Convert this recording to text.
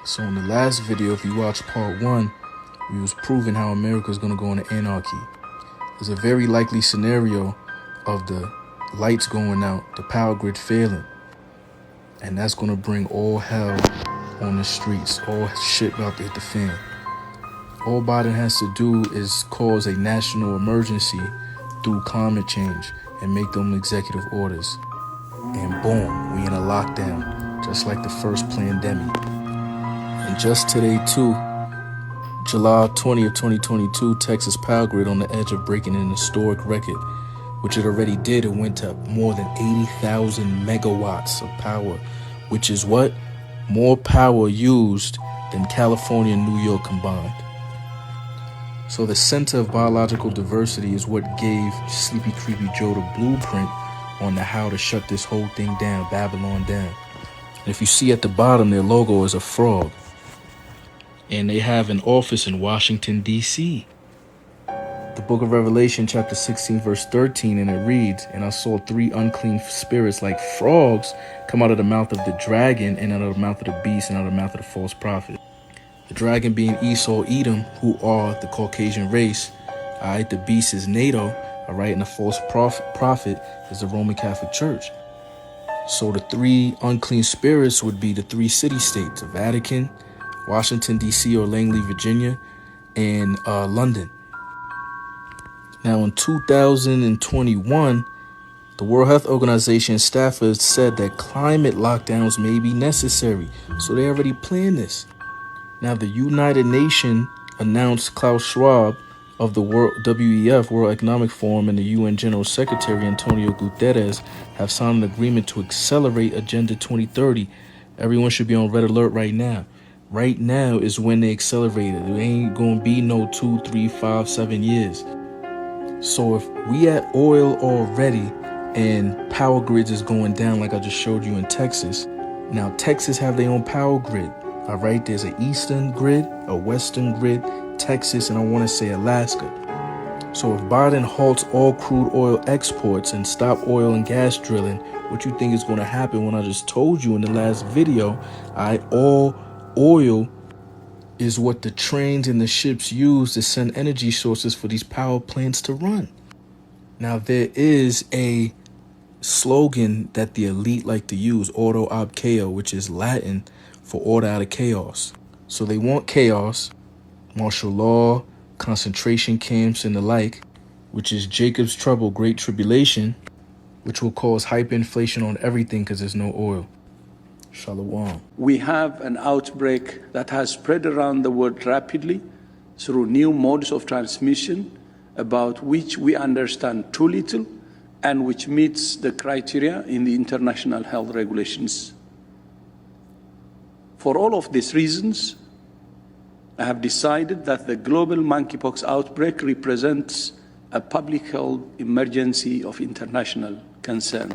So in the last video, if you watch part 1, we was proving how America is going to go into anarchy. There's a very likely scenario of the lights going out, the power grid failing. And that's going to bring all hell on the streets. All shit about to hit the fan. All Biden has to do is cause a national emergency through climate change and make them executive orders. And boom, we in a lockdown, just like the first pandemic. And just today too, July 20th, 2022, Texas power grid on the edge of breaking an historic record, which it already did. It went to more than 80,000 megawatts of power, which is what? More power used than California and New York combined. So the Center of Biological Diversity is what gave Sleepy Creepy Joe the blueprint on how to shut this whole thing down, Babylon down. And if you see at the bottom, their logo is a frog. And they have an office in Washington, D.C. The book of Revelation, chapter 16, verse 13, and it reads, "And I saw 3 unclean spirits like frogs come out of the mouth of the dragon and out of the mouth of the beast and out of the mouth of the false prophet." The dragon being Esau, Edom, who are the Caucasian race. All right, the beast is NATO, all right, and the false prophet is the Roman Catholic Church. So the 3 unclean spirits would be the 3 city-states, Vatican, Washington, D.C. or Langley, Virginia, and London. Now in 2021, the World Health Organization staffers said that climate lockdowns may be necessary. So they already planned this. Now the United Nations announced Klaus Schwab of the WEF, World Economic Forum, and the UN General Secretary Antonio Guterres have signed an agreement to accelerate Agenda 2030. Everyone should be on red alert right now. Right now is when they accelerate it. There ain't going to be no 2, 3, 5, 7 years. So if we at oil already and power grids is going down like I just showed you in Texas. Now Texas have their own power grid. All right, there's an eastern grid, a western grid, Texas, and I want to say Alaska. So if Biden halts all crude oil exports and stop oil and gas drilling, what you think is going to happen when I just told you in the last video, all oil is what the trains and the ships use to send energy sources for these power plants to run. Now, there is a slogan that the elite like to use, ordo ab chaos, which is Latin for order out of chaos. So they want chaos, martial law, concentration camps, and the like, which is Jacob's trouble, great tribulation, which will cause hyperinflation on everything because there's no oil. Shalom. We have an outbreak that has spread around the world rapidly through new modes of transmission, about which we understand too little and which meets the criteria in the international health regulations. For all of these reasons, I have decided that the global monkeypox outbreak represents a public health emergency of international concern.